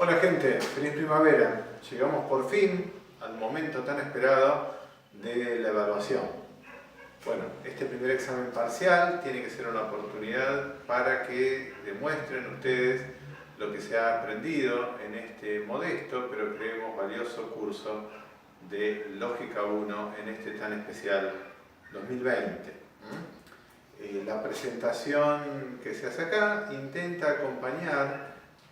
Hola gente, feliz primavera. Llegamos por fin al momento tan esperado de la evaluación. Bueno, este primer examen parcial tiene que ser una oportunidad para que demuestren ustedes lo que se ha aprendido en este modesto, pero creemos valioso curso de Lógica 1 en este tan especial 2020. La presentación que se hace acá intenta acompañar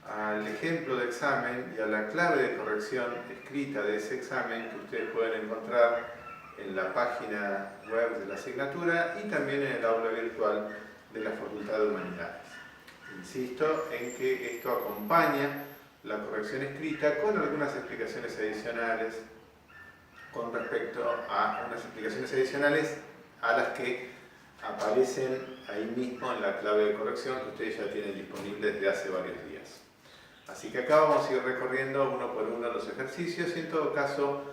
al ejemplo de examen y a la clave de corrección escrita de ese examen que ustedes pueden encontrar en la página web de la asignatura y también en el aula virtual de la Facultad de Humanidades. Insisto en que esto acompaña la corrección escrita con algunas explicaciones adicionales con respecto a unas explicaciones adicionales a las que aparecen ahí mismo en la clave de corrección que ustedes ya tienen disponible desde hace varios días. Así que acá vamos a ir recorriendo uno por uno los ejercicios y en todo caso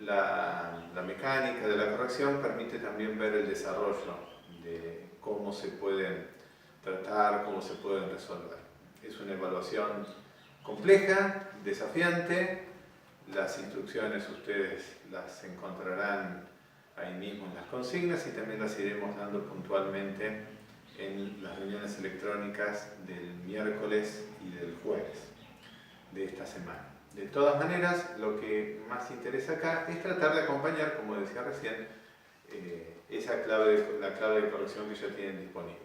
la mecánica de la corrección permite también ver el desarrollo de cómo se pueden tratar, cómo se pueden resolver. Es una evaluación compleja, desafiante. Las instrucciones ustedes las encontrarán ahí mismo en las consignas y también las iremos dando puntualmente en las reuniones electrónicas del miércoles y del jueves de esta semana. De todas maneras, lo que más interesa acá es tratar de acompañar, como decía recién, la clave de corrección que ya tienen disponible.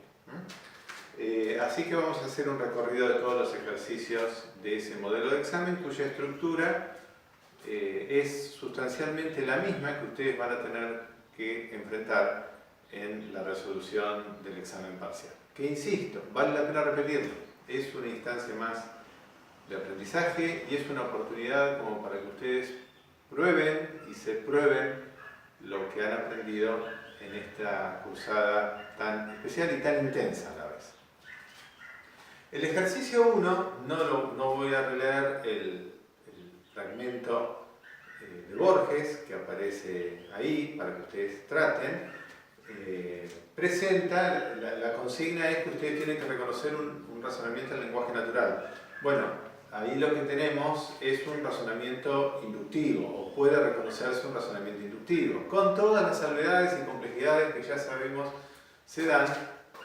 Así que vamos a hacer un recorrido de todos los ejercicios de ese modelo de examen, cuya estructura es sustancialmente la misma que ustedes van a tener que enfrentar en la resolución del examen parcial. Que insisto, vale la pena repetirlo, es una instancia más de aprendizaje y es una oportunidad como para que ustedes prueben y se prueben lo que han aprendido en esta cursada tan especial y tan intensa a la vez. El ejercicio 1, no voy a releer el fragmento de Borges que aparece ahí para que ustedes traten. Presenta, la consigna es que ustedes tienen que reconocer un razonamiento del lenguaje natural. Bueno, ahí lo que tenemos es un razonamiento inductivo, o puede reconocerse un razonamiento inductivo, con todas las salvedades y complejidades que ya sabemos se dan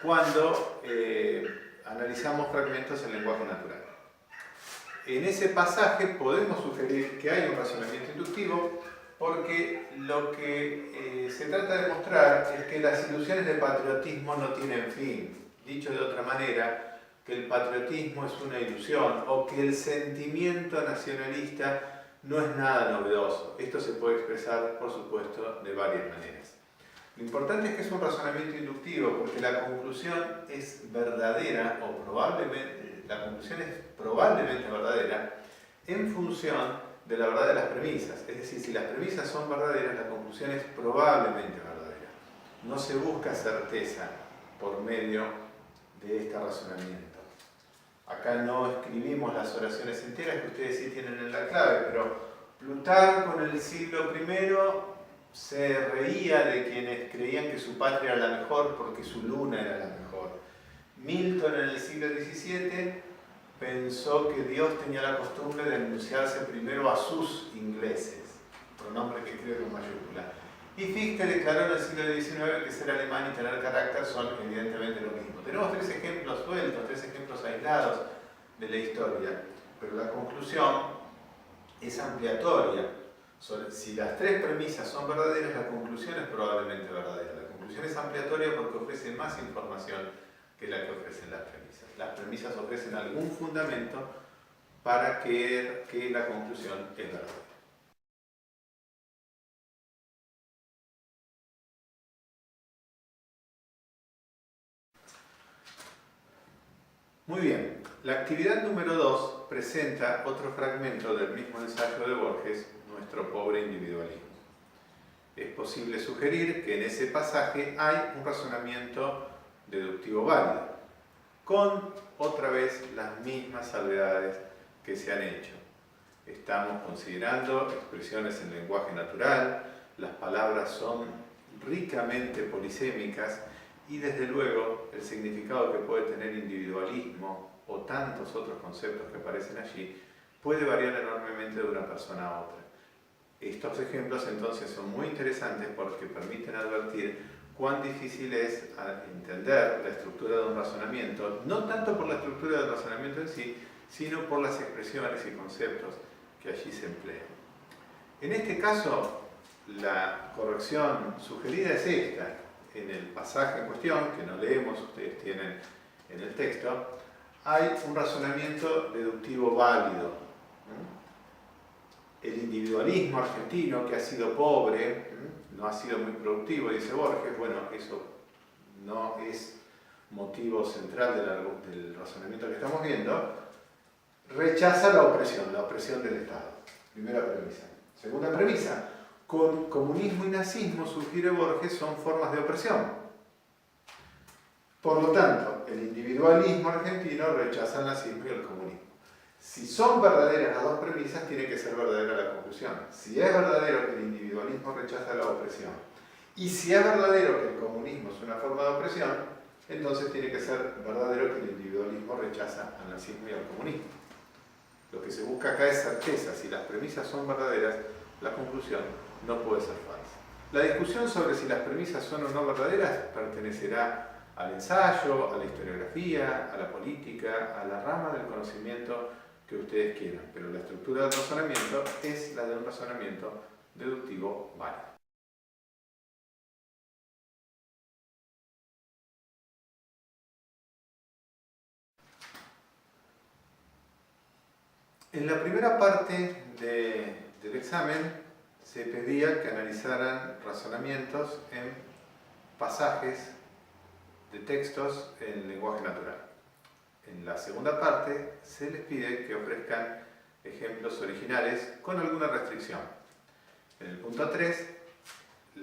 cuando analizamos fragmentos en lenguaje natural. En ese pasaje podemos sugerir que hay un razonamiento inductivo porque lo que se trata de mostrar es que las ilusiones de patriotismo no tienen fin. Dicho de otra manera, que el patriotismo es una ilusión o que el sentimiento nacionalista no es nada novedoso. Esto se puede expresar, por supuesto, de varias maneras. Lo importante es que es un razonamiento inductivo porque la conclusión es verdadera o probablemente, la conclusión es probablemente verdadera en función de la verdad de las premisas. Es decir, si las premisas son verdaderas, la conclusión es probablemente verdadera. No se busca certeza por medio de este razonamiento. Acá no escribimos las oraciones enteras que ustedes sí tienen en la clave, pero Plutarco en el siglo I se reía de quienes creían que su patria era la mejor porque su luna era la mejor. Milton en el siglo XVII pensó que Dios tenía la costumbre de enunciarse primero a sus ingleses, pronombre que escribe con mayúscula. Y Fichte declaró en el siglo XIX que ser alemán y tener carácter son evidentemente lo mismo. Tenemos tres ejemplos sueltos, tres ejemplos aislados de la historia, pero la conclusión es ampliatoria. Si las tres premisas son verdaderas, la conclusión es probablemente verdadera. La conclusión es ampliatoria porque ofrece más información que la que ofrecen las premisas. Las premisas ofrecen algún fundamento para creer que la conclusión es verdadera. Muy bien, la actividad número 2 presenta otro fragmento del mismo ensayo de Borges, Nuestro pobre individualismo. Es posible sugerir que en ese pasaje hay un razonamiento deductivo válido, con otra vez las mismas salvedades que se han hecho. Estamos considerando expresiones en lenguaje natural, las palabras son ricamente polisémicas y desde luego el significado que puede tener individualismo o tantos otros conceptos que aparecen allí puede variar enormemente de una persona a otra. Estos ejemplos entonces son muy interesantes porque permiten advertir cuán difícil es entender la estructura de un razonamiento, no tanto por la estructura del razonamiento en sí, sino por las expresiones y conceptos que allí se emplean. En este caso, la corrección sugerida es esta. En el pasaje en cuestión, que no leemos, ustedes tienen en el texto, hay un razonamiento deductivo válido. El individualismo argentino, que ha sido pobre, no ha sido muy productivo, dice Borges, bueno, eso no es motivo central del razonamiento que estamos viendo, rechaza la opresión del Estado. Primera premisa. Segunda premisa, con comunismo y nazismo, sugiere Borges, son formas de opresión. Por lo tanto, el individualismo argentino rechaza el nazismo y el comunismo. Si son verdaderas las dos premisas, tiene que ser verdadera la conclusión. Si es verdadero que el individualismo rechaza la opresión, y si es verdadero que el comunismo es una forma de opresión, entonces tiene que ser verdadero que el individualismo rechaza al nazismo y al comunismo. Lo que se busca acá es certeza. Si las premisas son verdaderas, la conclusión no puede ser falsa. La discusión sobre si las premisas son o no verdaderas pertenecerá al ensayo, a la historiografía, a la política, a la rama del conocimiento que ustedes quieran, pero la estructura del razonamiento es la de un razonamiento deductivo válido. En la primera parte del examen se pedía que analizaran razonamientos en pasajes de textos en lenguaje natural. En la segunda parte se les pide que ofrezcan ejemplos originales con alguna restricción. En el punto 3,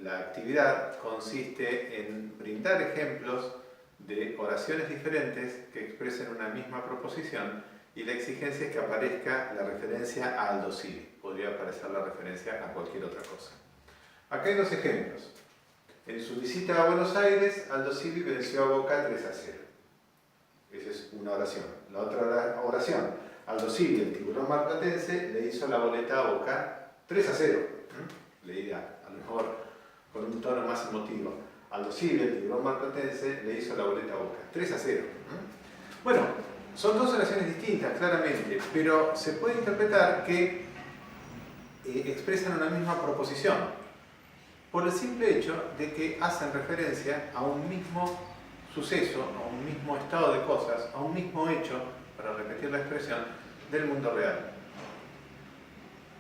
la actividad consiste en brindar ejemplos de oraciones diferentes que expresen una misma proposición y la exigencia es que aparezca la referencia a Aldo Civi. Podría aparecer la referencia a cualquier otra cosa. Acá hay dos ejemplos. En su visita a Buenos Aires, Aldo Civi venció a Boca 3-0. Esa es una oración. La otra oración, Aldo Civi, el tiburón marplatense, le hizo la boleta a Boca 3-0. Leída a lo mejor con un tono más emotivo. Aldo Civi, el tiburón marplatense, le hizo la boleta a Boca 3-0. Bueno, son dos oraciones distintas, claramente, pero se puede interpretar que expresan una misma proposición, por el simple hecho de que hacen referencia a un mismo suceso, a un mismo estado de cosas, a un mismo hecho, para repetir la expresión, del mundo real.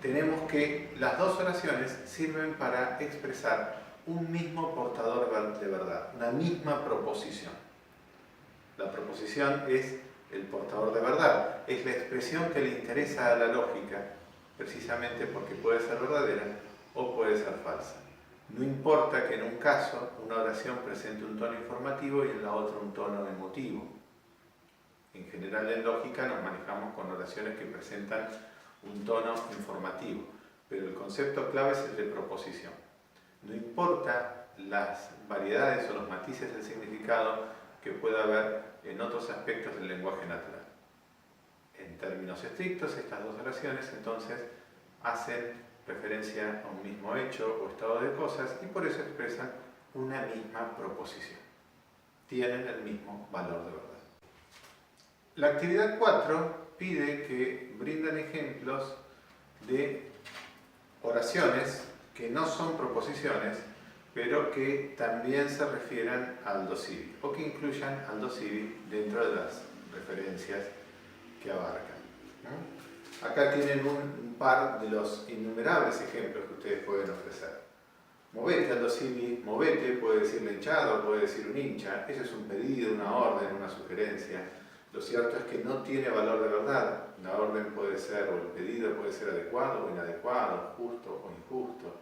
Tenemos que las dos oraciones sirven para expresar un mismo portador de verdad, una misma proposición. La proposición es el portador de verdad, es la expresión que le interesa a la lógica, precisamente porque puede ser verdadera o puede ser falsa. No importa que en un caso una oración presente un tono informativo y en la otra un tono emotivo. En general en lógica nos manejamos con oraciones que presentan un tono informativo, pero el concepto clave es el de proposición. No importa las variedades o los matices del significado que pueda haber en otros aspectos del lenguaje natural. En términos estrictos, estas dos oraciones entonces hacen referencia a un mismo hecho o estado de cosas y por eso expresan una misma proposición. Tienen el mismo valor de verdad. La actividad 4 pide que brindan ejemplos de oraciones que no son proposiciones, pero que también se refieran a Aldo Civi, o que incluyan Aldo Civi dentro de las referencias que abarcan. Acá tienen un par de los innumerables ejemplos que ustedes pueden ofrecer. Movete, Aldo Civi, movete, puede decir hinchado, puede decir un hincha. Eso es un pedido, una orden, una sugerencia. Lo cierto es que no tiene valor de verdad. La orden puede ser, o el pedido puede ser adecuado o inadecuado, justo o injusto,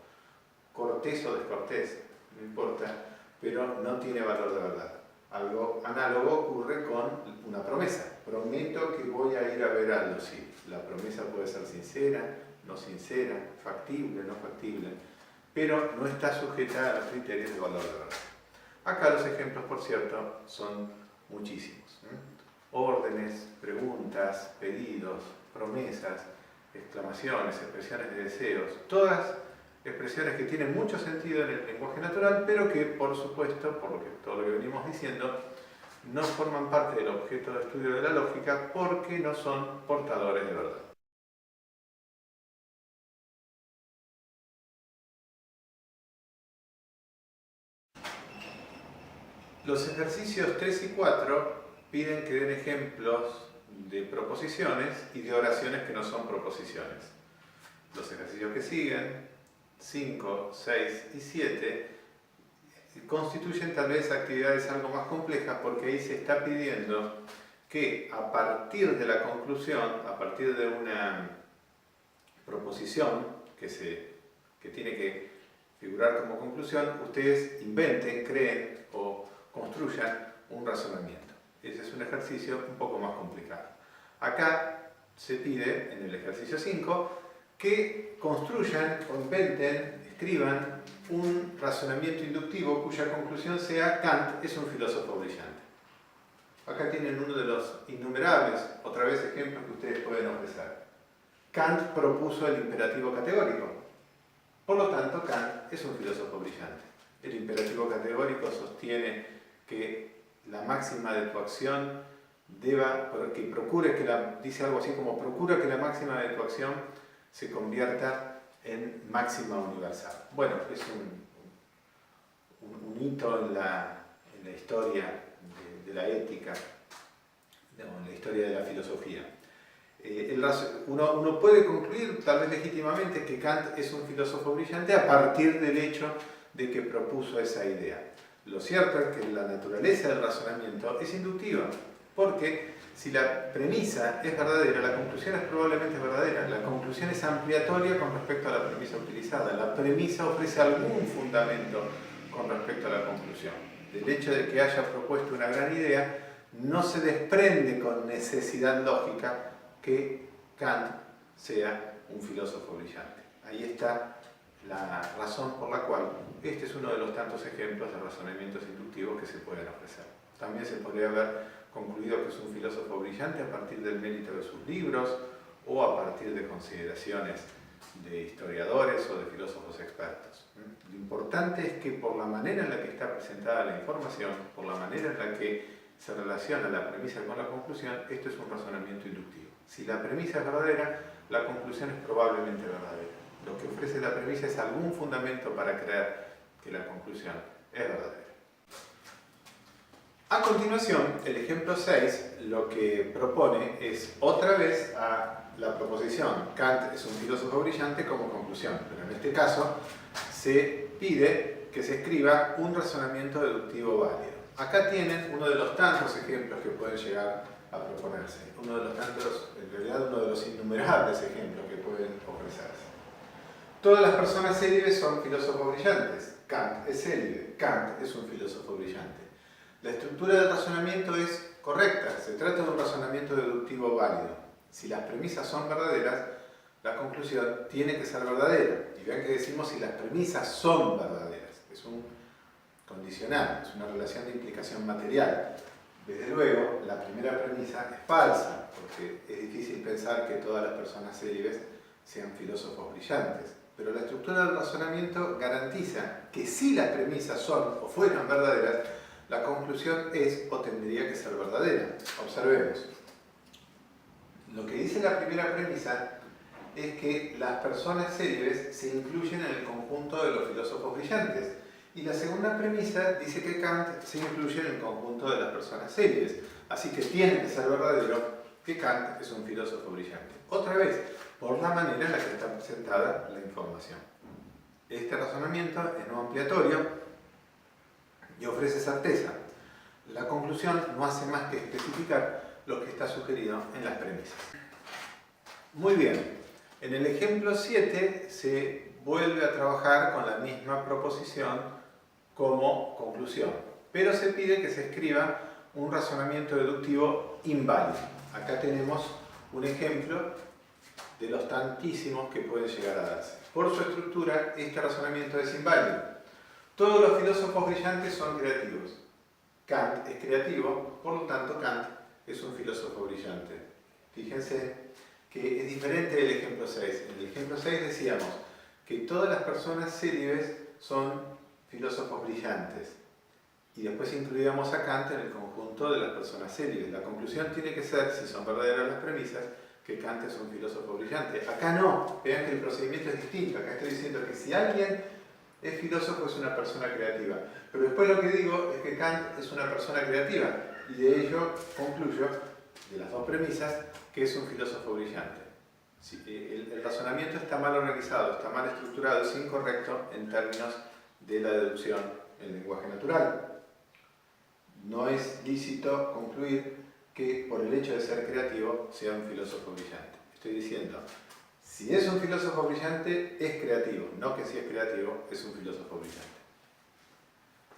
cortés o descortés, no importa, pero no tiene valor de verdad. Algo análogo ocurre con una promesa. Prometo que voy a ir a ver a Aldo Civi. La promesa puede ser sincera, no sincera, factible, no factible, pero no está sujeta a los criterios de valor de verdad. Acá los ejemplos, por cierto, son muchísimos. Órdenes, preguntas, pedidos, promesas, exclamaciones, expresiones de deseos, todas expresiones que tienen mucho sentido en el lenguaje natural, pero que, por supuesto, por todo lo que venimos diciendo, no forman parte del objeto de estudio de la lógica porque no son portadores de verdad. Los ejercicios 3 y 4 piden que den ejemplos de proposiciones y de oraciones que no son proposiciones. Los ejercicios que siguen, 5, 6 y 7, constituyen tal vez actividades algo más complejas porque ahí se está pidiendo que a partir de la conclusión, a partir de una proposición que tiene que figurar como conclusión, ustedes inventen, creen o construyan un razonamiento. Ese es un ejercicio un poco más complicado. Acá se pide, en el ejercicio 5, que construyan o inventen, escriban un razonamiento inductivo cuya conclusión sea Kant es un filósofo brillante. Acá tienen uno de los innumerables, otra vez, ejemplos que ustedes pueden ofrecer. Kant propuso el imperativo categórico. Por lo tanto, Kant es un filósofo brillante. El imperativo categórico sostiene que la máxima de tu acción dice algo así como procura que la máxima de tu acción se convierta en máxima universal. Bueno, es un hito en la historia de la ética, en la historia de la filosofía. Uno puede concluir, tal vez legítimamente, que Kant es un filósofo brillante a partir del hecho de que propuso esa idea. Lo cierto es que la naturaleza del razonamiento es inductiva, porque si la premisa es verdadera, la conclusión es probablemente verdadera. La conclusión es ampliatoria con respecto a la premisa utilizada. La premisa ofrece algún fundamento con respecto a la conclusión. Del hecho de que haya propuesto una gran idea, no se desprende con necesidad lógica que Kant sea un filósofo brillante. Ahí está la razón por la cual este es uno de los tantos ejemplos de razonamientos inductivos que se pueden ofrecer. También se podría haber concluido que es un filósofo brillante a partir del mérito de sus libros o a partir de consideraciones de historiadores o de filósofos expertos. Lo importante es que por la manera en la que está presentada la información, por la manera en la que se relaciona la premisa con la conclusión, esto es un razonamiento inductivo. Si la premisa es verdadera, la conclusión es probablemente verdadera. Lo que ofrece la premisa es algún fundamento para creer que la conclusión es verdadera. A continuación, el ejemplo 6 lo que propone es otra vez a la proposición Kant es un filósofo brillante como conclusión, pero en este caso se pide que se escriba un razonamiento deductivo válido. Acá tienen uno de los tantos ejemplos que pueden llegar a proponerse, uno de los tantos, en realidad uno de los innumerables ejemplos que pueden ofrecerse. Todas las personas célibes son filósofos brillantes. Kant es célibe, Kant es un filósofo brillante. La estructura del razonamiento es correcta, se trata de un razonamiento deductivo válido. Si las premisas son verdaderas, la conclusión tiene que ser verdadera. Y vean que decimos si las premisas son verdaderas. Es un condicional, es una relación de implicación material. Desde luego, la primera premisa es falsa, porque es difícil pensar que todas las personas célibes sean filósofos brillantes. Pero la estructura del razonamiento garantiza que si las premisas son o fueran verdaderas, la conclusión es o tendría que ser verdadera. Observemos. Lo que dice la primera premisa es que las personas célibes se incluyen en el conjunto de los filósofos brillantes. Y la segunda premisa dice que Kant se incluye en el conjunto de las personas célibes. Así que tiene que ser verdadero que Kant es un filósofo brillante. Otra vez, por la manera en la que está presentada la información. Este razonamiento es no ampliatorio y ofrece certeza. La conclusión no hace más que especificar lo que está sugerido en las premisas. Muy bien, en el ejemplo 7 se vuelve a trabajar con la misma proposición como conclusión, pero se pide que se escriba un razonamiento deductivo inválido. Acá tenemos un ejemplo de los tantísimos que pueden llegar a darse. Por su estructura, este razonamiento es inválido. Todos los filósofos brillantes son creativos. Kant es creativo, por lo tanto Kant es un filósofo brillante. Fíjense que es diferente del ejemplo 6. En el ejemplo 6 decíamos que todas las personas célibes son filósofos brillantes. Y después incluíamos a Kant en el conjunto de las personas célibes. La conclusión tiene que ser, si son verdaderas las premisas, que Kant es un filósofo brillante. Acá no, vean que el procedimiento es distinto. Acá estoy diciendo que si alguien es filósofo es una persona creativa. Pero después lo que digo es que Kant es una persona creativa. Y de ello concluyo, de las dos premisas, que es un filósofo brillante. El razonamiento está mal organizado, está mal estructurado, es incorrecto en términos de la deducción en lenguaje natural. No es lícito concluir que por el hecho de ser creativo sea un filósofo brillante. Estoy diciendo, si es un filósofo brillante, es creativo, no que si es creativo, es un filósofo brillante.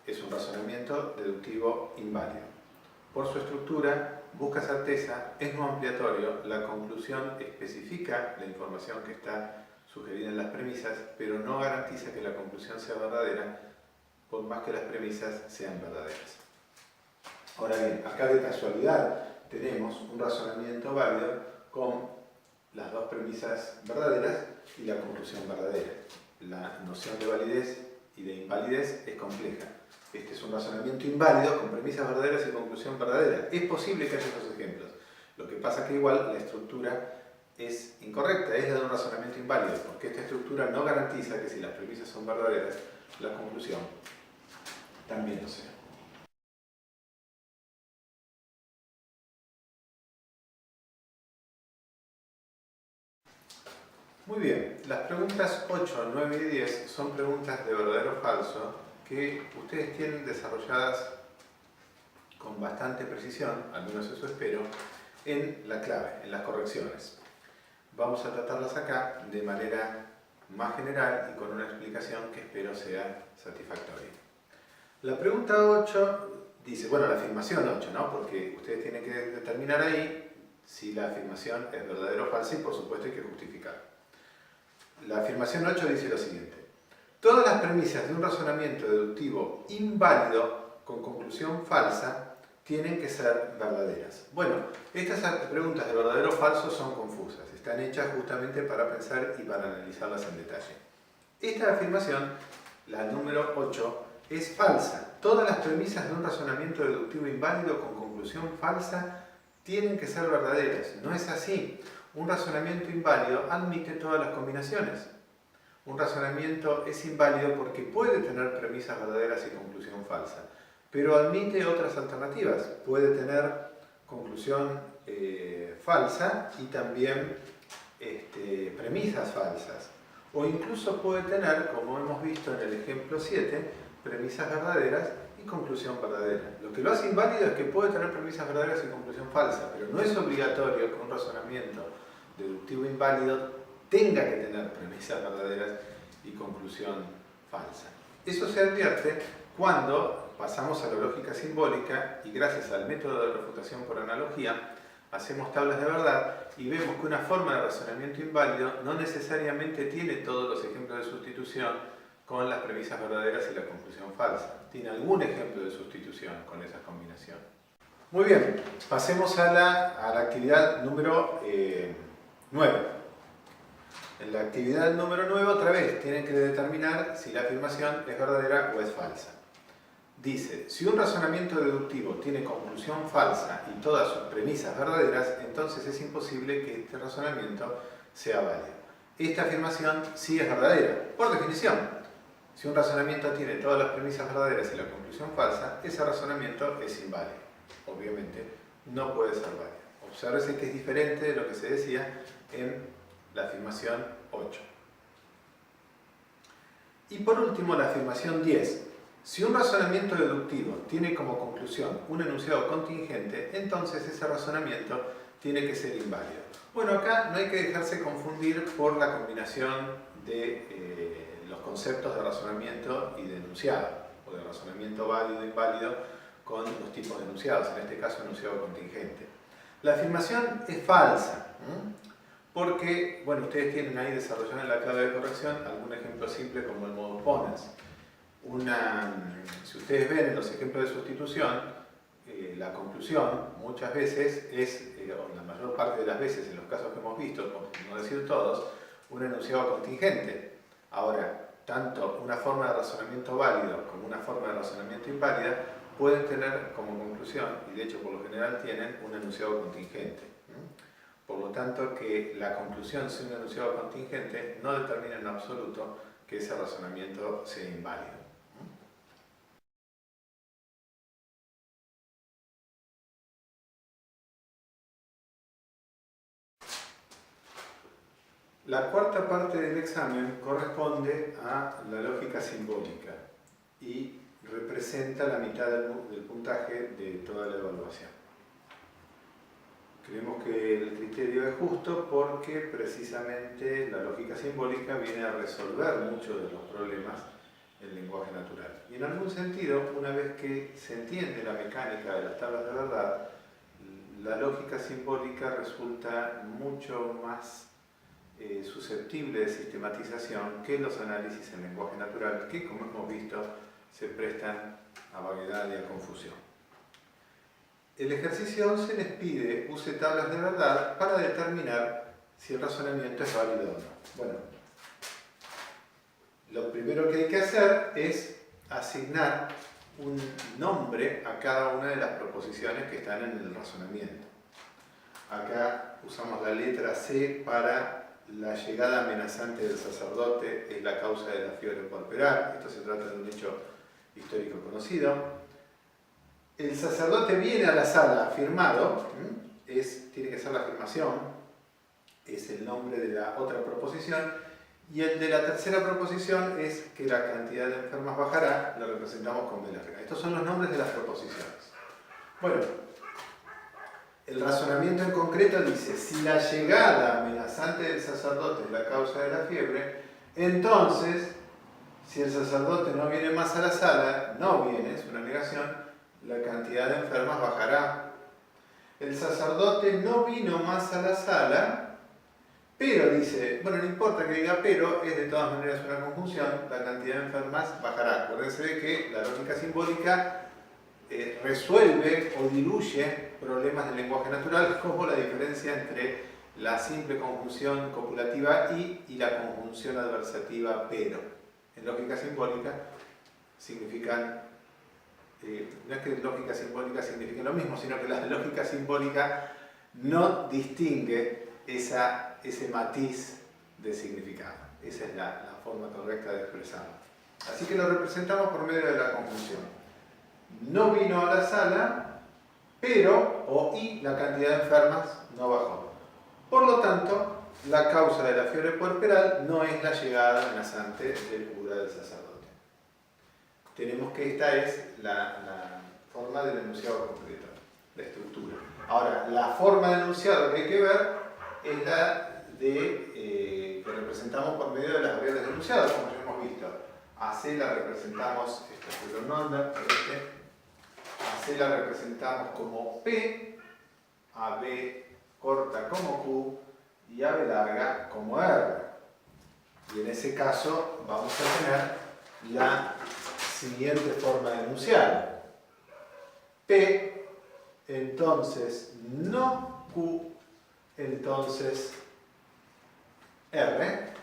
Es un razonamiento deductivo inválido. Por su estructura, busca certeza, es no ampliatorio, la conclusión especifica la información que está sugerida en las premisas, pero no garantiza que la conclusión sea verdadera, por más que las premisas sean verdaderas. Ahora bien, acá de casualidad tenemos un razonamiento válido con las dos premisas verdaderas y la conclusión verdadera. La noción de validez y de invalidez es compleja. Este es un razonamiento inválido con premisas verdaderas y conclusión verdadera. Es posible que haya esos ejemplos. Lo que pasa es que igual la estructura es incorrecta, es la de un razonamiento inválido, porque esta estructura no garantiza que si las premisas son verdaderas, la conclusión también lo sea. Muy bien, las preguntas 8, 9 y 10 son preguntas de verdadero o falso que ustedes tienen desarrolladas con bastante precisión, al menos eso espero, en la clave, en las correcciones. Vamos a tratarlas acá de manera más general y con una explicación que espero sea satisfactoria. La pregunta 8 dice, bueno, la afirmación 8, ¿no? Porque ustedes tienen que determinar ahí si la afirmación es verdadera o falsa y por supuesto hay que justificar. La afirmación 8 dice lo siguiente: todas las premisas de un razonamiento deductivo inválido con conclusión falsa tienen que ser verdaderas. Bueno, estas preguntas de verdadero o falso son confusas, están hechas justamente para pensar y para analizarlas en detalle. Esta afirmación, la número 8, es falsa. Todas las premisas de un razonamiento deductivo inválido con conclusión falsa tienen que ser verdaderas. No es así. Un razonamiento inválido admite todas las combinaciones. Un razonamiento es inválido porque puede tener premisas verdaderas y conclusión falsa, pero admite otras alternativas. Puede tener conclusión falsa y también premisas falsas. O incluso puede tener, como hemos visto en el ejemplo 7, premisas verdaderas y conclusión verdadera. Lo que lo hace inválido es que puede tener premisas verdaderas y conclusión falsa, pero no es obligatorio que un razonamiento deductivo inválido tenga que tener premisas verdaderas y conclusión falsa. Eso se advierte cuando pasamos a la lógica simbólica y gracias al método de refutación por analogía hacemos tablas de verdad y vemos que una forma de razonamiento inválido no necesariamente tiene todos los ejemplos de sustitución con las premisas verdaderas y la conclusión falsa. Tiene algún ejemplo de sustitución con esa combinación. Muy bien, pasemos a la actividad número 9. En la actividad número 9, otra vez, tienen que determinar si la afirmación es verdadera o es falsa. Dice, si un razonamiento deductivo tiene conclusión falsa y todas sus premisas verdaderas, entonces es imposible que este razonamiento sea válido. Esta afirmación sí es verdadera, por definición. Si un razonamiento tiene todas las premisas verdaderas y la conclusión falsa, ese razonamiento es inválido. Obviamente, no puede ser válido. Obsérvese que es diferente de lo que se decía en la afirmación 8. Y por último, la afirmación 10. Si un razonamiento deductivo tiene como conclusión un enunciado contingente, entonces ese razonamiento tiene que ser inválido. Bueno, acá no hay que dejarse confundir por la combinación de los conceptos de razonamiento y de enunciado, o de razonamiento válido e inválido con los tipos de enunciados, en este caso enunciado contingente. La afirmación es falsa, porque, bueno, ustedes tienen ahí desarrollado en la clave de corrección algún ejemplo simple como el modo ponens. Si ustedes ven en los ejemplos de sustitución, la conclusión muchas veces es, o la mayor parte de las veces en los casos que hemos visto, por no decir todos, un enunciado contingente. Ahora, tanto una forma de razonamiento válido como una forma de razonamiento inválida pueden tener como conclusión, y de hecho por lo general tienen, un enunciado contingente. Por lo tanto, que la conclusión sea un enunciado contingente no determina en absoluto que ese razonamiento sea inválido. La cuarta parte del examen corresponde a la lógica simbólica y representa la mitad del puntaje de toda la evaluación. Creemos que el criterio es justo porque precisamente la lógica simbólica viene a resolver muchos de los problemas del lenguaje natural. Y en algún sentido, una vez que se entiende la mecánica de las tablas de verdad, la lógica simbólica resulta mucho más susceptible de sistematización que los análisis en lenguaje natural, que como hemos visto se prestan a vaguedad y a confusión. El ejercicio 11 les pide use tablas de verdad para determinar si el razonamiento es válido o no. Bueno, lo primero que hay que hacer es asignar un nombre a cada una de las proposiciones que están en el razonamiento. Acá usamos la letra C para la llegada amenazante del sacerdote es la causa de la fiebre puerperal. Esto se trata de un hecho histórico conocido. El sacerdote viene a la sala firmado, tiene que ser la afirmación, es el nombre de la otra proposición, y el de la tercera proposición es que la cantidad de enfermas bajará, lo representamos con B larga. Estos son los nombres de las proposiciones. Bueno, el razonamiento en concreto dice, si la llegada amenazante del sacerdote es la causa de la fiebre, entonces, si el sacerdote no viene más a la sala, no viene, es una negación, la cantidad de enfermas bajará. El sacerdote no vino más a la sala, pero dice, bueno, no importa que diga pero, es de todas maneras una conjunción, la cantidad de enfermas bajará. Acuérdense de que la lógica simbólica resuelve o diluye problemas del lenguaje natural, como la diferencia entre la simple conjunción copulativa y la conjunción adversativa pero. En lógica simbólica significan, no es que lógica simbólica signifique lo mismo, sino que la lógica simbólica no distingue ese matiz de significado. Esa es la forma correcta de expresarlo. Así que lo representamos por medio de la conjunción. No vino a la sala, pero y la cantidad de enfermas no bajó. Por lo tanto, la causa de la fiebre puerperal no es la llegada amenazante del cura del sacerdote. Tenemos que esta es la forma del enunciado concreto, la estructura. Ahora, la forma del enunciado que hay que ver es la que representamos por medio de las variables de enunciado, como ya hemos visto. A C la representamos, esta es Ronda, a C la representamos como P, a B corta como Q y a B larga como R. Y en ese caso vamos a tener la siguiente forma de enunciar. P, entonces no Q, entonces R,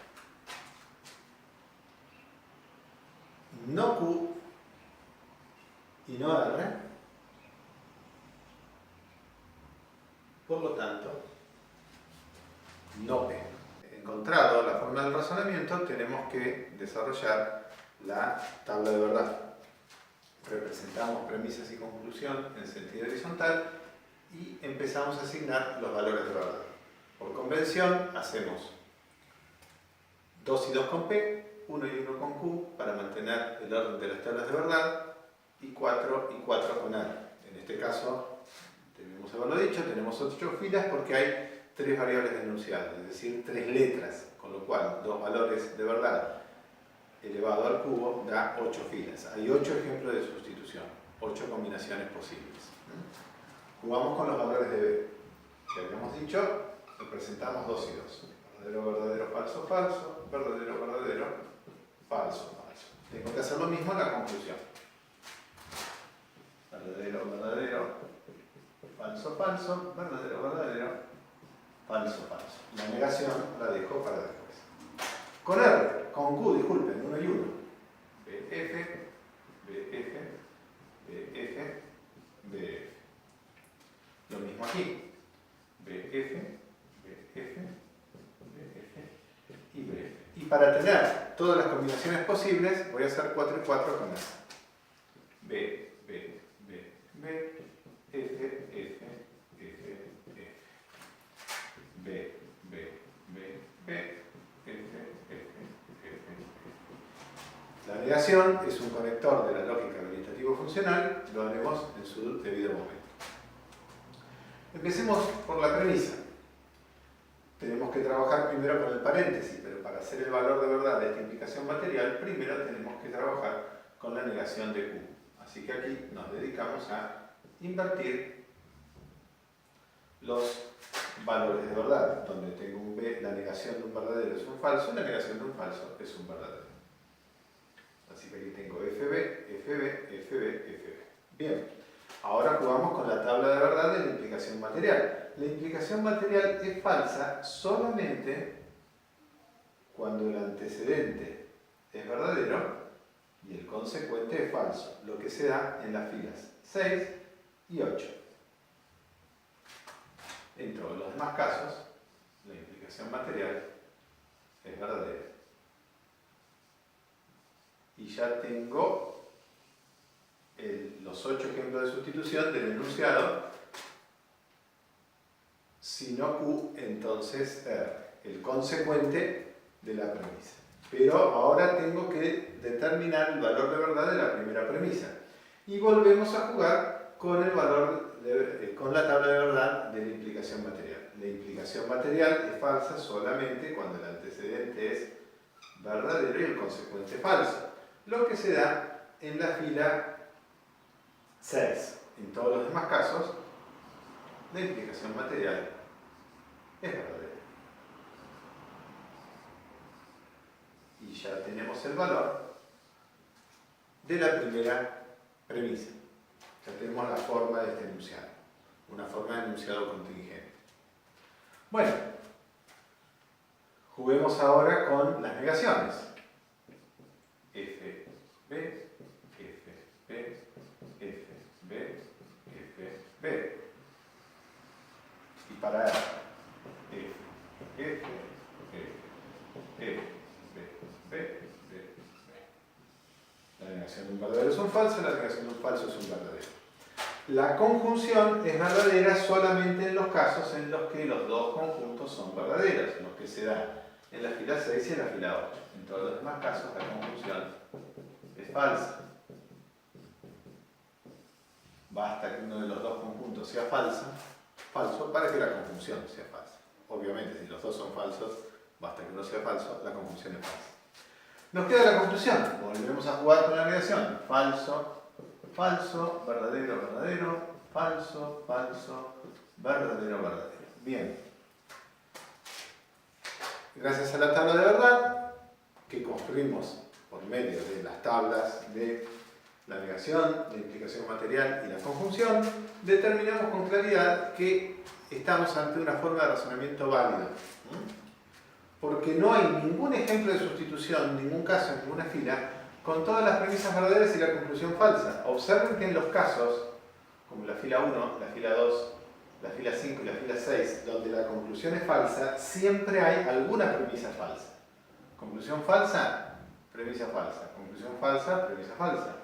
no Q y no R. Por lo tanto, no P. Encontrado la forma del razonamiento, tenemos que desarrollar la tabla de verdad. Representamos premisas y conclusión en sentido horizontal y empezamos a asignar los valores de verdad. Por convención, hacemos 2 y 2 con P, 1 y 1 con Q, para mantener el orden de las tablas de verdad, y 4 y 4 con R. En este caso, debemos haberlo dicho, tenemos 8 filas porque hay 3 variables de enunciado, es decir, 3 letras, con lo cual 2 valores de verdad elevado al cubo da 8 filas. Hay 8 ejemplos de sustitución, 8 combinaciones posibles. Jugamos con los valores de B. Que habíamos dicho, representamos 2 y 2. Verdadero, verdadero, falso, falso, verdadero, verdadero, falso, falso. Tengo que hacer lo mismo en la conclusión. verdadero, verdadero, falso, falso, verdadero, verdadero, falso, falso. La negación la dejo para después. Con R, con Q, disculpen, 1 y 1. BF, BF, BF, BF. Lo mismo aquí. BF, BF, BF y BF. Y para tener todas las combinaciones posibles, voy a hacer 4 y 4 con R. B, B, B, B, F, F, F, F. B, B, B, B, F, F, F, F. La negación es un conector de la lógica habilitativo-funcional, lo haremos en su debido momento. Empecemos por la premisa. Tenemos que trabajar primero con el paréntesis, pero para hacer el valor de verdad de esta implicación material, primero tenemos que trabajar con la negación de Q. Así que aquí nos dedicamos a invertir los valores de verdad, donde tengo un B, la negación de un verdadero es un falso, la negación de un falso es un verdadero. Así que aquí tengo FB, FB, FB, FB. Bien, ahora jugamos con la tabla de verdad de la implicación material. La implicación material es falsa solamente cuando el antecedente es verdadero y el consecuente es falso, lo que se da en las filas 6 y 8. En todos los demás casos, la implicación material es verdadera. Y ya tengo los 8 ejemplos de sustitución del enunciado. Si no Q, entonces R, el consecuente de la premisa. Pero ahora tengo que determinar el valor de verdad de la primera premisa. Y volvemos a jugar con el valor con la tabla de verdad de la implicación material. La implicación material es falsa solamente cuando el antecedente es verdadero y el consecuente falso. Lo que se da en la fila 6. En todos los demás casos, la implicación material es verdadera. Y ya tenemos el valor de la primera premisa. Ya tenemos la forma de este enunciado. Una forma de enunciado contingente. Bueno, juguemos ahora con las negaciones. F, B, F, B, F, B, F, B. Y para F, F, F, F, B, B, B, B. La negación de un verdadero es un falso, la negación de un falso es un verdadero. La conjunción es verdadera solamente en los casos en los que los dos conjuntos son verdaderos, los que se dan en la fila 6 y en la fila 8. En todos los demás casos la conjunción es falsa. Basta que uno de los dos conjuntos sea falso para que la conjunción sea falsa. Obviamente, si los dos son falsos, basta que uno sea falso, la conjunción es falsa. Nos queda la conclusión. Volvemos a jugar con la negación. Falso, falso, verdadero, verdadero, falso, falso, verdadero, verdadero. Bien. Gracias a la tabla de verdad, que construimos por medio de las tablas de la negación, la implicación material y la conjunción, determinamos con claridad que estamos ante una forma de razonamiento válida. Porque no hay ningún ejemplo de sustitución, ningún caso, en ninguna fila, con todas las premisas verdaderas y la conclusión falsa. Observen que en los casos, como la fila 1, la fila 2, la fila 5 y la fila 6, donde la conclusión es falsa, siempre hay alguna premisa falsa. Conclusión falsa, premisa falsa. Conclusión falsa, premisa falsa.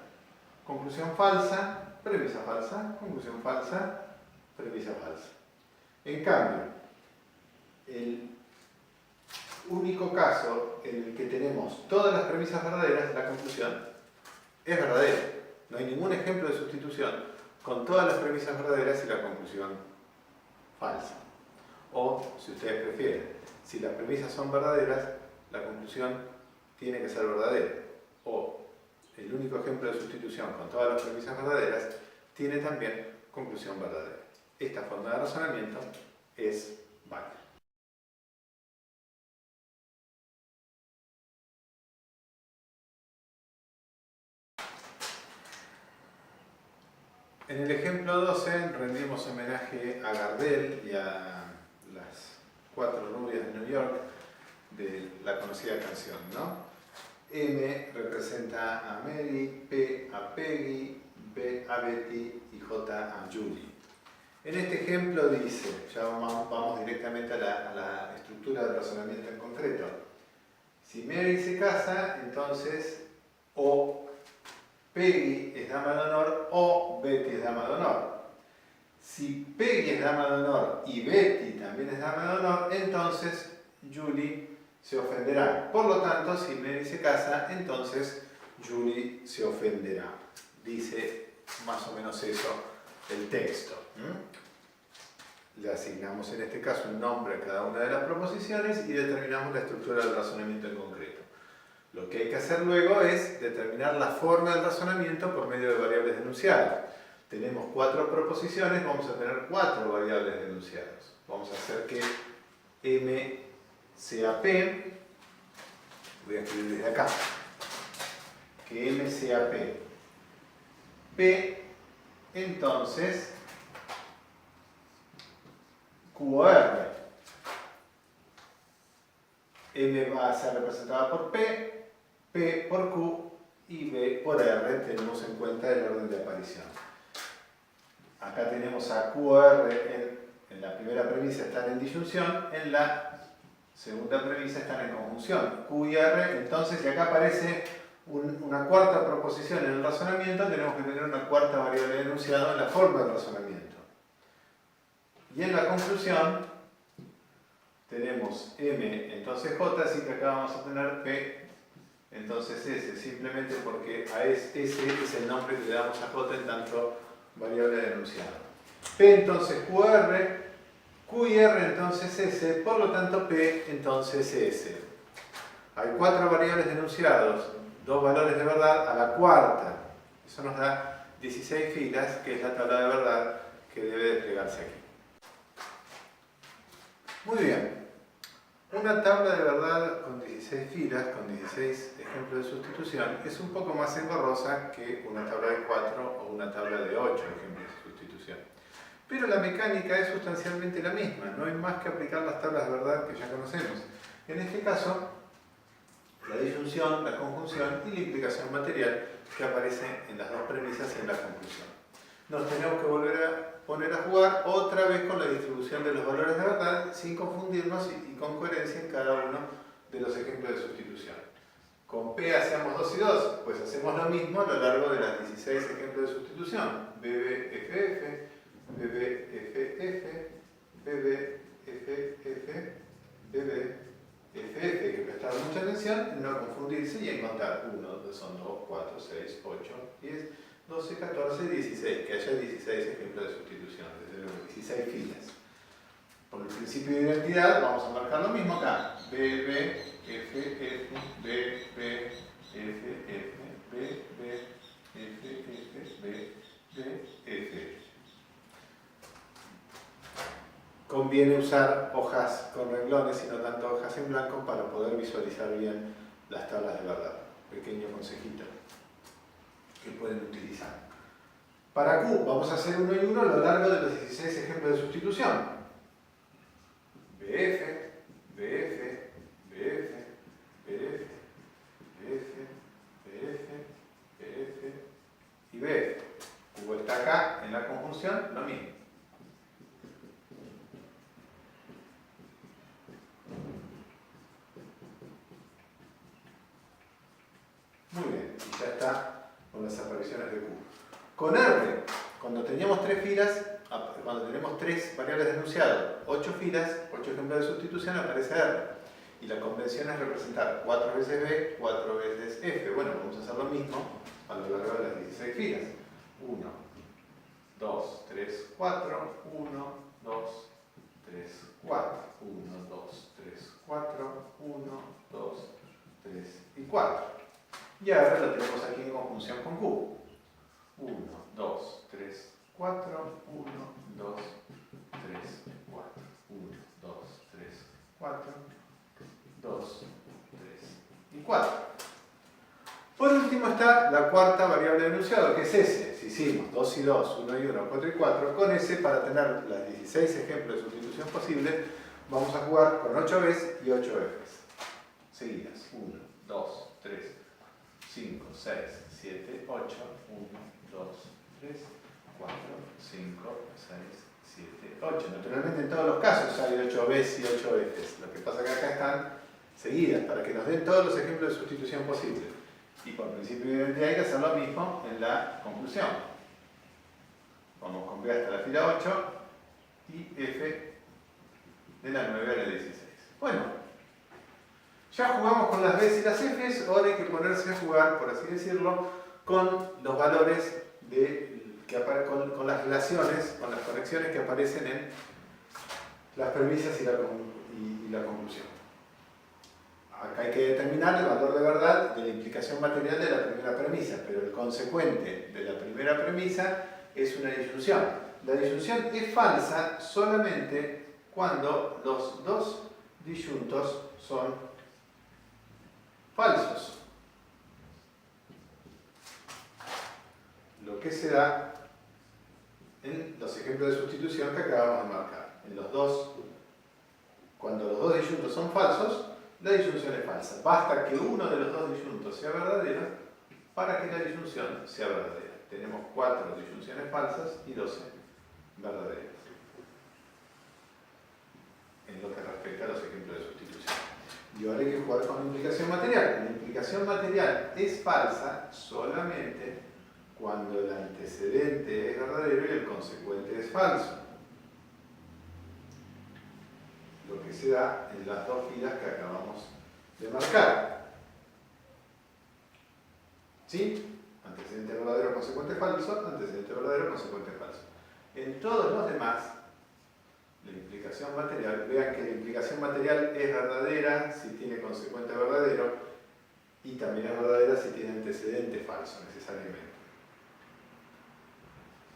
Conclusión falsa, premisa falsa. Conclusión falsa, premisa falsa. En cambio, el único caso en el que tenemos todas las premisas verdaderas, la conclusión es verdadera. No hay ningún ejemplo de sustitución con todas las premisas verdaderas y la conclusión falsa. O, si ustedes prefieren, si las premisas son verdaderas, la conclusión tiene que ser verdadera. O, el único ejemplo de sustitución con todas las premisas verdaderas tiene también conclusión verdadera. Esta forma de razonamiento es válida. En el ejemplo 12 rendimos homenaje a Gardel y a las 4 rubias de New York de la conocida canción, ¿no? M representa a Mary, P a Peggy, B a Betty y J a Julie. En este ejemplo dice, ya vamos directamente a la estructura del razonamiento en concreto. Si Mary se casa, entonces o Peggy es dama de honor o Betty es dama de honor. Si Peggy es dama de honor y Betty también es dama de honor, entonces Julie se ofenderá. Por lo tanto, si Mary se casa, entonces Julie se ofenderá. Dice más o menos eso el texto. Le asignamos en este caso un nombre a cada una de las proposiciones y determinamos la estructura del razonamiento en concreto. Lo que hay que hacer luego es determinar la forma del razonamiento por medio de variables de enunciado. Tenemos 4 proposiciones, vamos a tener 4 variables de enunciados. Vamos a hacer que M sea P, voy a escribir desde acá, que M sea P. P, entonces, Q o R. M va a ser representada por P, P por Q y B por R. Tenemos en cuenta el orden de aparición. Acá tenemos a Q o R en la primera premisa están en disyunción, en la segunda premisa están en conjunción. Q y R, entonces, si acá aparece una cuarta proposición en el razonamiento, tenemos que tener una cuarta variable de enunciado en la forma del razonamiento. Y en la conclusión tenemos M, entonces J, así que acá vamos a tener P, entonces S, simplemente porque a S es el nombre que le damos a J en tanto variable de enunciado. P entonces QR, Q y R entonces S, por lo tanto P entonces S. Hay 4 variables de enunciados, 2 valores de verdad a la cuarta. Eso nos da 16 filas, que es la tabla de verdad que debe desplegarse aquí. Muy bien. Una tabla de verdad con 16 filas, con 16 ejemplos de sustitución, es un poco más engorrosa que una tabla de 4 o una tabla de 8 ejemplos de sustitución. Pero la mecánica es sustancialmente la misma, no hay más que aplicar las tablas de verdad que ya conocemos. En este caso, la disyunción, la conjunción y la implicación material que aparece en las 2 premisas y en la conclusión. Nos tenemos que volver a poner a jugar otra vez con la distribución de los valores de verdad sin confundirnos y con coherencia en cada uno de los ejemplos de sustitución. Con P hacemos 2 y 2, pues hacemos lo mismo a lo largo de las 16 ejemplos de sustitución. BBFF, BBFF, BBFF, BBFF, que prestar mucha atención en no confundirse y en contar 1, son 2, 4, 6, 8, 10, 12, 14, 16, que haya 16 ejemplos de sustitución, desde luego 16 filas. Por el principio de identidad vamos a marcar lo mismo acá. B, B, F, F, B, B, F, F, B, B, F, F, B, B, F. Conviene usar hojas con renglones y no tanto hojas en blanco para poder visualizar bien las tablas de verdad. Pequeño consejito que pueden utilizar. Para Q vamos a hacer 1 y 1 a lo largo de los 16 ejemplos de sustitución. BF, BF, BF, BF, BF, BF, BF y BF. Q está acá en la conjunción, lo mismo. Muy bien, y ya está con las apariciones de Q. Con R, cuando teníamos 3 filas, cuando tenemos 3 variables de enunciado, 8 filas, 8 ejemplos de sustitución, aparece R. Y la convención es representar 4 veces B, 4 veces F. Bueno, vamos a hacer lo mismo a lo largo de las 16 filas. 1, 2, 3, 4, 1, 2, 3, 4, 1, 2, 3, 4, 1, 2, 3 y 4. Y ahora lo tenemos aquí en conjunción con Q. 1, 2, 3, 4, 1, 2, 3, 4, 1, 2, 3, 4, 2, 3 y 4. Por último está la cuarta variable de enunciado, que es S. Si hicimos 2 y 2, 1 y 1, 4 y 4, con ese, para tener los 16 ejemplos de sustitución posibles, vamos a jugar con 8 Bs y 8 Fs. Seguidas. 1, 2, 3, 5, 6, 7, 8. 1, 2, 3, 4, 5, 6, 7, 8. Naturalmente en todos los casos hay 8 Bs y 8 Fs. Lo que pasa es que acá están seguidas, para que nos den todos los ejemplos de sustitución posibles. Y por principio de identidad hay que hacer lo mismo en la conclusión. Vamos con B hasta la fila 8 y F de la 9 a la 16. Bueno, ya jugamos con las Bs y las Fs, ahora hay que ponerse a jugar, por así decirlo, con los valores con las relaciones, con las conexiones que aparecen en las premisas y la conclusión. Acá hay que determinar el valor de verdad de la implicación material de la primera premisa, pero el consecuente de la primera premisa es una disyunción. La disyunción es falsa solamente cuando los dos disyuntos son falsos. Lo que se da en los ejemplos de sustitución que acabamos de marcar. Cuando los dos disyuntos son falsos, la disyunción es falsa. Basta que uno de los dos disyuntos sea verdadero para que la disyunción sea verdadera. Tenemos 4 disyunciones falsas y 12 verdaderas. En lo que respecta a los ejemplos de sustitución. Y ahora hay que jugar con la implicación material. La implicación material es falsa solamente cuando el antecedente es verdadero y el consecuente es falso. Lo que se da en las dos filas que acabamos de marcar. ¿Sí? Antecedente verdadero, consecuente falso, antecedente verdadero, consecuente falso. En todos los demás, la implicación material, vean que la implicación material es verdadera si tiene consecuente verdadero y también es verdadera si tiene antecedente falso, necesariamente.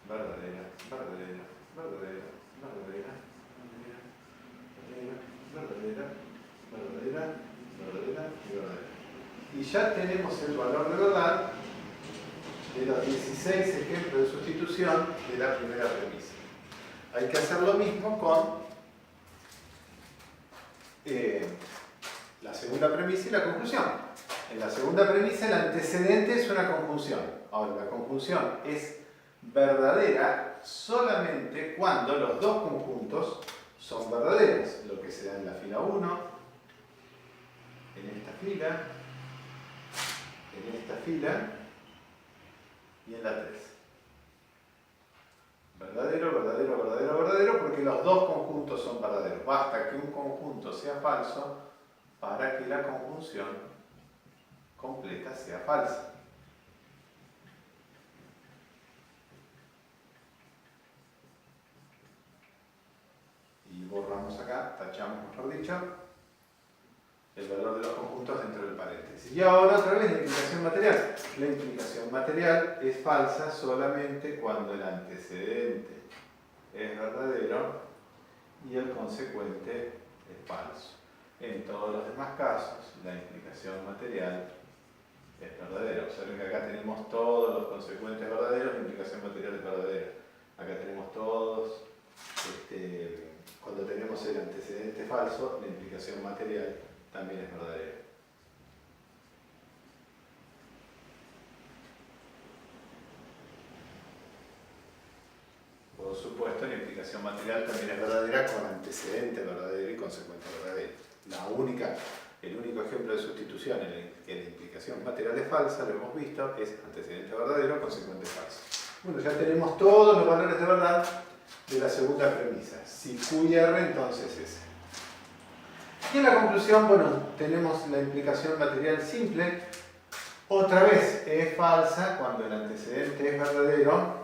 Verdadera, verdadera, verdadera, verdadera, verdadera, verdadera, verdadera y verdadera. Y ya tenemos el valor de verdad de los 16 ejemplos de sustitución de la primera premisa. Hay que hacer lo mismo con la segunda premisa y la conclusión. En la segunda premisa el antecedente es una conjunción. Ahora, la conjunción es verdadera solamente cuando los dos conjuntos son verdaderos. Lo que se da en la fila 1, en esta fila y en la 3. Verdadero, verdadero, verdadero, verdadero, porque los dos conjuntos son verdaderos. Basta que un conjunto sea falso para que la conjunción completa sea falsa. Y borramos acá, tachamos mejor dicho, el valor de los conjuntos dentro del paréntesis. Y ahora otra vez la implicación material. La implicación material es falsa solamente cuando el antecedente es verdadero y el consecuente es falso. En todos los demás casos, la implicación material es verdadera. Observen que acá tenemos todos los consecuentes verdaderos, la implicación material es verdadera. Acá tenemos todos, cuando tenemos el antecedente falso, la implicación material también es verdadera. Por supuesto, la implicación material también es verdadera con antecedente verdadero y consecuente verdadero. El único ejemplo de sustitución en el que la implicación material es falsa, lo hemos visto, es antecedente verdadero, consecuente falso. Bueno, ya tenemos todos los valores de verdad de la segunda premisa. Si Q y R, entonces S. Y en la conclusión, bueno, tenemos la implicación material simple. Otra vez es falsa cuando el antecedente es verdadero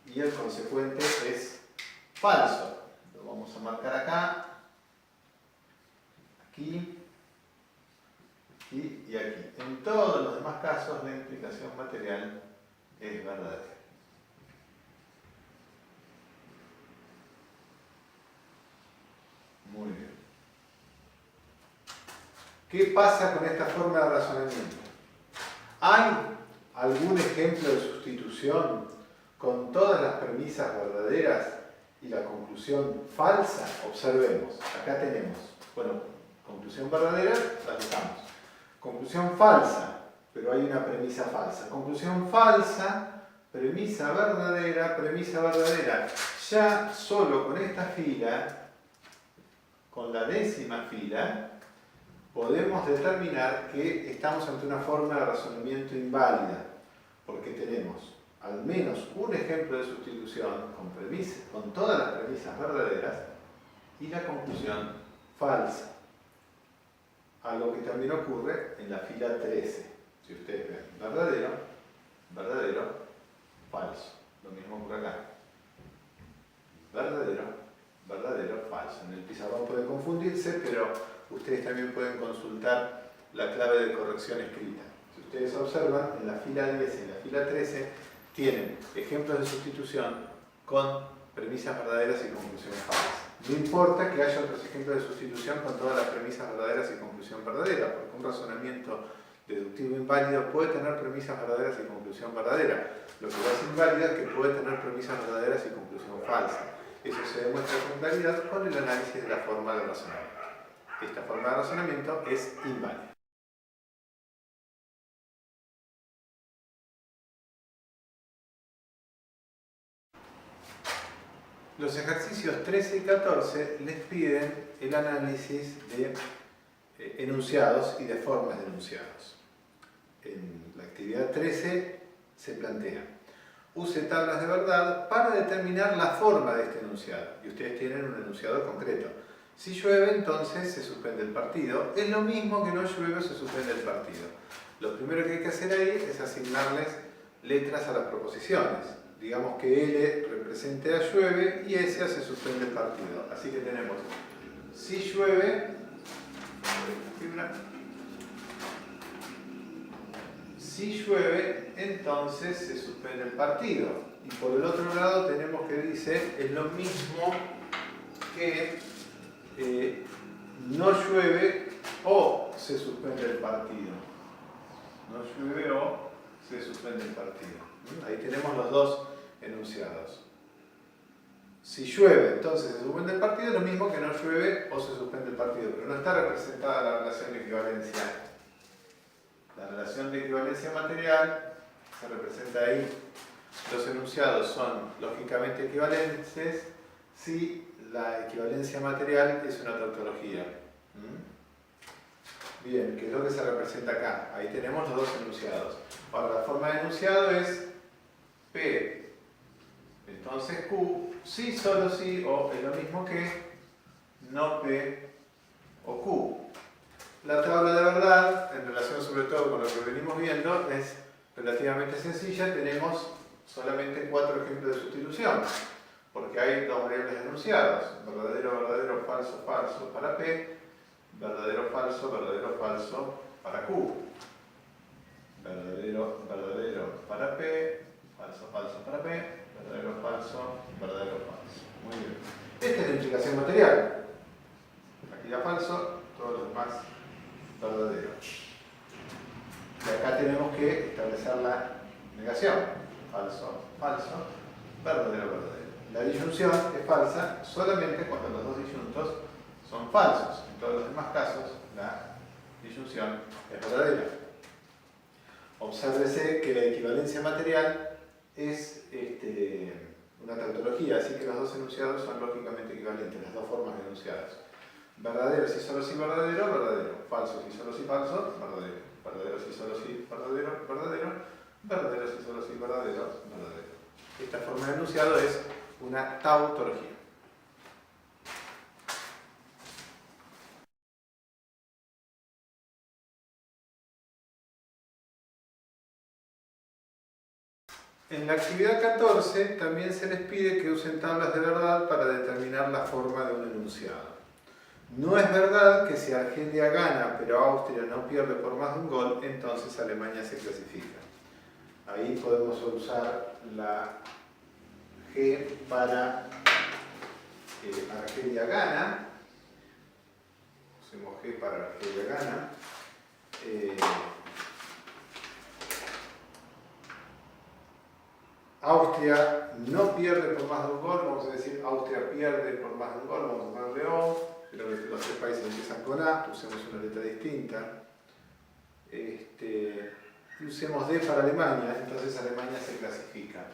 y el consecuente es falso. Lo vamos a marcar acá, aquí, aquí y aquí. En todos los demás casos la implicación material es verdadera. Muy bien. ¿Qué pasa con esta forma de razonamiento? ¿Hay algún ejemplo de sustitución con todas las premisas verdaderas y la conclusión falsa. Observemos, acá tenemos, bueno, conclusión verdadera, la dejamos. Conclusión falsa, pero hay una premisa falsa. Conclusión falsa, premisa verdadera, premisa verdadera. Ya solo con esta fila, con la 10ª fila, podemos determinar que estamos ante una forma de razonamiento inválida, porque tenemos al menos un ejemplo de sustitución con todas las premisas verdaderas y la conclusión falsa. Algo que también ocurre en la fila 13. Si ustedes ven verdadero, verdadero, falso. Lo mismo ocurre acá. Verdadero, verdadero, falso. En el pizarrón puede confundirse, pero ustedes también pueden consultar la clave de corrección escrita. Si ustedes observan, en la fila 10 y en la fila 13 tienen ejemplos de sustitución con premisas verdaderas y conclusiones falsas. No importa que haya otros ejemplos de sustitución con todas las premisas verdaderas y conclusión verdadera, porque un razonamiento deductivo inválido puede tener premisas verdaderas y conclusión verdadera. Lo que lo hace inválido es que puede tener premisas verdaderas y conclusión falsa. Eso se demuestra con claridad con el análisis de la forma de razonamiento. Esta forma de razonamiento es inválida. Los ejercicios 13 y 14 les piden el análisis de enunciados y de formas de enunciados. En la actividad 13 se plantea: use tablas de verdad para determinar la forma de este enunciado. Y ustedes tienen un enunciado concreto. Si llueve, entonces se suspende el partido. Es lo mismo que no llueve o se suspende el partido. Lo primero que hay que hacer ahí es asignarles letras a las proposiciones. Digamos que L represente a llueve y S a se suspende el partido. Así que tenemos, si llueve, si llueve, entonces se suspende el partido. Y por el otro lado tenemos que dice, es lo mismo que no llueve o se suspende el partido. No llueve o se suspende el partido. Ahí tenemos los dos enunciados. Si llueve, entonces se suspende el partido, lo mismo que no llueve o se suspende el partido, pero no está representada la relación de equivalencia. La relación de equivalencia material se representa ahí. Los enunciados son lógicamente equivalentes si la equivalencia material es una tautología. Bien, ¿qué es lo que se representa acá? Ahí tenemos los dos enunciados. Ahora, la forma de enunciado es P, entonces Q, sí, solo sí, o es lo mismo que no P o Q. La tabla de verdad, en relación sobre todo con lo que venimos viendo, es relativamente sencilla. Tenemos solamente 4 ejemplos de sustitución, porque hay 2 variables enunciados: verdadero, verdadero, falso, falso para P, verdadero, falso para Q, verdadero, verdadero para P, falso, falso para P, verdadero, falso, verdadero, falso. Muy bien. Esta es la implicación material. Aquí da falso, todos los demás verdadero. Y acá tenemos que establecer la negación. Falso, falso, verdadero, verdadero. La disyunción es falsa solamente cuando los dos disyuntos son falsos. En todos los demás casos, la disyunción es verdadera. Obsérvese que la equivalencia material es una tautología, así que los dos enunciados son lógicamente equivalentes, las dos formas de enunciados. Verdadero si solo si verdadero, verdadero. Falso si solo si falso, verdadero. Verdadero si solo si verdadero, verdadero. Verdadero si solo si verdadero, verdadero. Esta forma de enunciado es una tautología. En la actividad 14 también se les pide que usen tablas de verdad para determinar la forma de un enunciado. No es verdad que si Argelia gana pero Austria no pierde por más de un gol, entonces Alemania se clasifica. Ahí podemos usar la G para Argelia gana. Usemos G para Argelia gana. Austria no pierde por más de un gol, vamos a decir Austria pierde por más de un gol, vamos a ponerle O, pero los tres países empiezan con A, usemos una letra distinta. Y usemos D para Alemania, entonces Alemania se clasifica.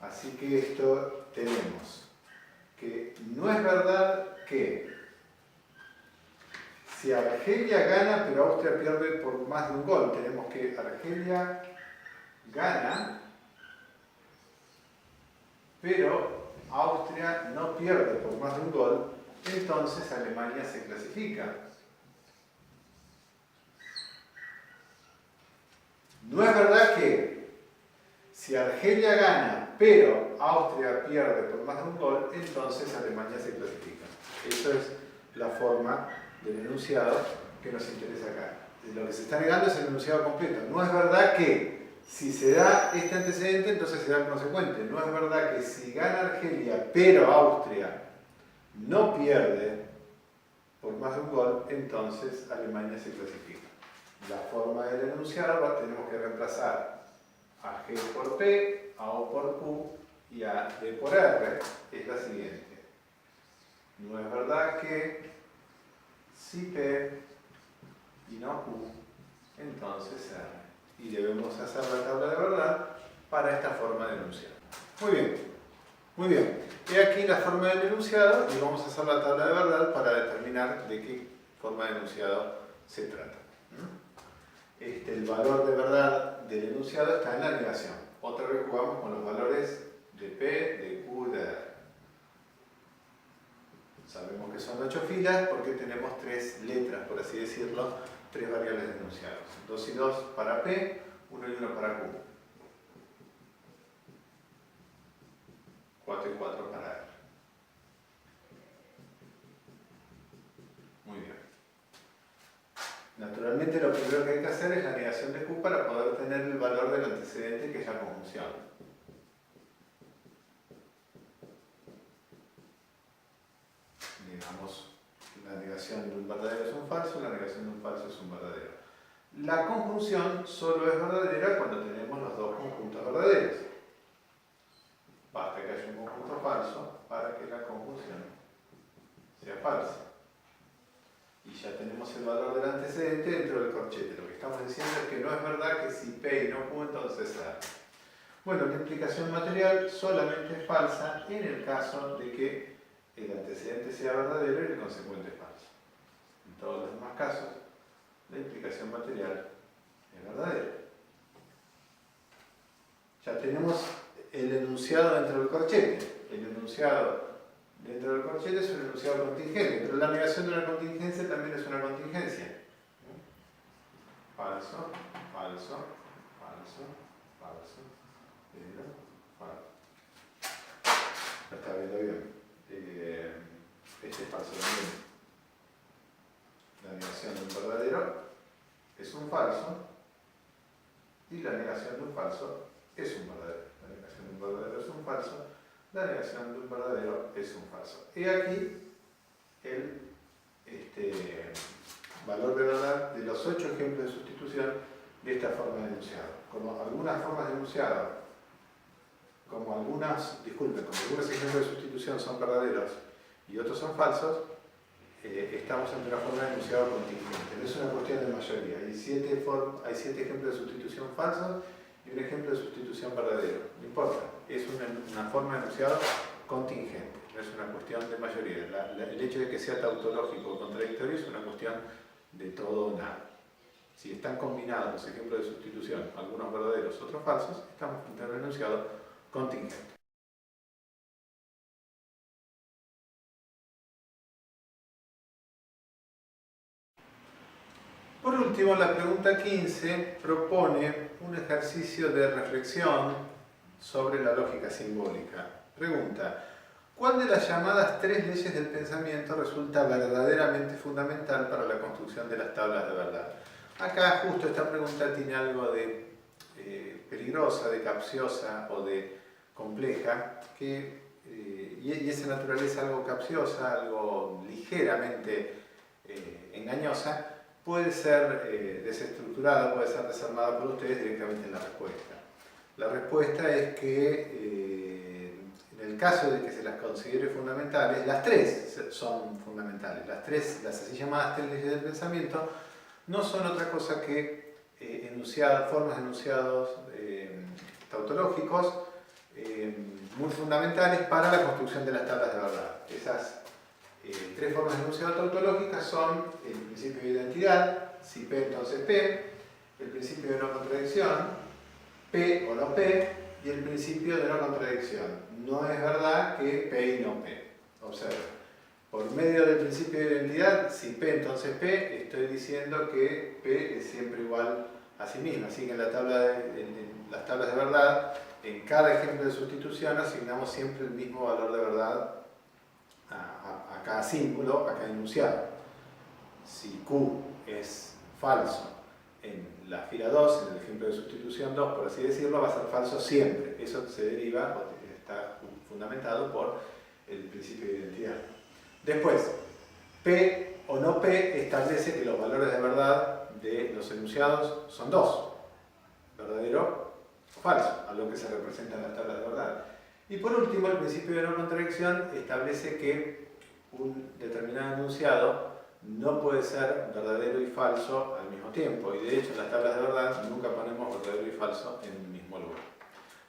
Así que esto tenemos que no es verdad que si Argelia gana pero Austria pierde por más de un gol, tenemos que Argelia gana pero Austria no pierde por más de un gol, entonces Alemania se clasifica. No es verdad que si Argelia gana, pero Austria pierde por más de un gol, entonces Alemania se clasifica. Eso es la forma del enunciado que nos interesa acá. Lo que se está negando es el enunciado completo. No es verdad que si se da este antecedente, entonces se da el consecuente. No es verdad que si gana Argelia, pero Austria no pierde por más de un gol, entonces Alemania se clasifica. La forma del enunciado tenemos que reemplazar a G por P, a O por Q y a D por R. Es la siguiente. No es verdad que si P y no Q, entonces R. Y debemos hacer la tabla de verdad para esta forma de enunciado. Muy bien, muy bien. He aquí la forma del enunciado y vamos a hacer la tabla de verdad para determinar de qué forma de enunciado se trata. El valor de verdad del enunciado está en la negación. Otra vez jugamos con los valores de P, de Q y de R. Sabemos que son 8 filas porque tenemos 3 letras, por así decirlo, 3 variables de enunciados. 2 y 2 para P, 1 y 1 para Q. 4 y 4 para R. Muy bien. Naturalmente lo primero que hay que hacer es la negación de Q para poder tener el valor del antecedente que es la conjunción. Digamos, la negación de un verdadero es un falso, la negación de un falso es un verdadero. La conjunción solo es verdadera cuando tenemos los dos conjuntos verdaderos. Basta que haya un conjunto falso para que la conjunción sea falsa. Y ya tenemos el valor del antecedente dentro del corchete. Lo que estamos diciendo es que no es verdad que si P y no Q, entonces R. Bueno, la implicación material solamente es falsa en el caso de que el antecedente sea verdadero y el consecuente falso. En todos los demás casos, la implicación material es verdadera. Ya tenemos el enunciado dentro del corchete. El enunciado dentro del corchete es un enunciado contingente, pero la negación de una contingencia también es una contingencia. Falso, falso, falso, falso, pero falso. Lo está viendo bien. Este es falso también. La negación de un verdadero es un falso y la negación de un falso es un verdadero. La negación de un verdadero es un falso, la negación de un verdadero es un falso. Y aquí el valor de verdad de los 8 ejemplos de sustitución de esta forma de enunciado. Como algunas formas de enunciado, como algunos ejemplos de sustitución son verdaderos y otros son falsos, estamos ante una forma de enunciado contingente. No es una cuestión de mayoría. Hay 7 ejemplos de sustitución falsos y un ejemplo de sustitución verdadero. No importa. Es una forma de enunciado contingente. No es una cuestión de mayoría. El hecho de que sea tautológico o contradictorio es una cuestión de todo o nada. Si están combinados los ejemplos de sustitución, algunos verdaderos, otros falsos, estamos frente a un enunciado contingente. Por último, la pregunta 15 propone un ejercicio de reflexión sobre la lógica simbólica. Pregunta: ¿cuál de las llamadas 3 leyes del pensamiento resulta verdaderamente fundamental para la construcción de las tablas de verdad? Acá justo esta pregunta tiene algo de peligrosa, de capciosa o de compleja, y esa naturaleza algo capciosa, algo ligeramente engañosa, puede ser desestructurada, puede ser desarmada por ustedes directamente en la respuesta. La respuesta es que en el caso de que se las considere fundamentales, las tres son fundamentales. Las así llamadas tres leyes del pensamiento, no son otra cosa que formas de enunciados tautológicos muy fundamentales para la construcción de las tablas de verdad. Esas tres formas de enunciado tautológicas son el principio de identidad, si P entonces P, el principio de no contradicción, P o no P, y el principio de no contradicción. No es verdad que P y no P. Observen. Por medio del principio de identidad, si P entonces P, estoy diciendo que P es siempre igual a sí misma. Así que en las tablas de verdad, en cada ejemplo de sustitución asignamos siempre el mismo valor de verdad a cada símbolo, a cada enunciado. Si Q es falso en la fila 2, en el ejemplo de sustitución 2, por así decirlo, va a ser falso siempre. Eso se deriva, o está fundamentado por el principio de identidad. Después, P o no P establece que los valores de verdad de los enunciados son dos, verdadero o falso, a lo que se representa en las tablas de verdad. Y por último, el principio de no contradicción establece que un determinado enunciado no puede ser verdadero y falso al mismo tiempo, y de hecho en las tablas de verdad nunca ponemos verdadero y falso en el mismo lugar.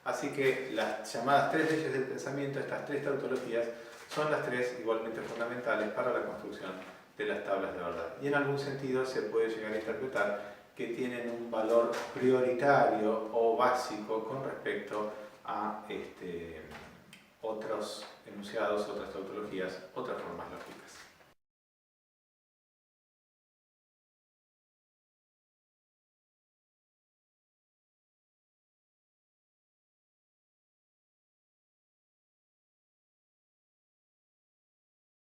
Así que las llamadas tres leyes del pensamiento, estas tres tautologías, son las tres igualmente fundamentales para la construcción de las tablas de verdad. Y en algún sentido se puede llegar a interpretar que tienen un valor prioritario o básico con respecto a otros enunciados, otras tautologías, otras formas lógicas.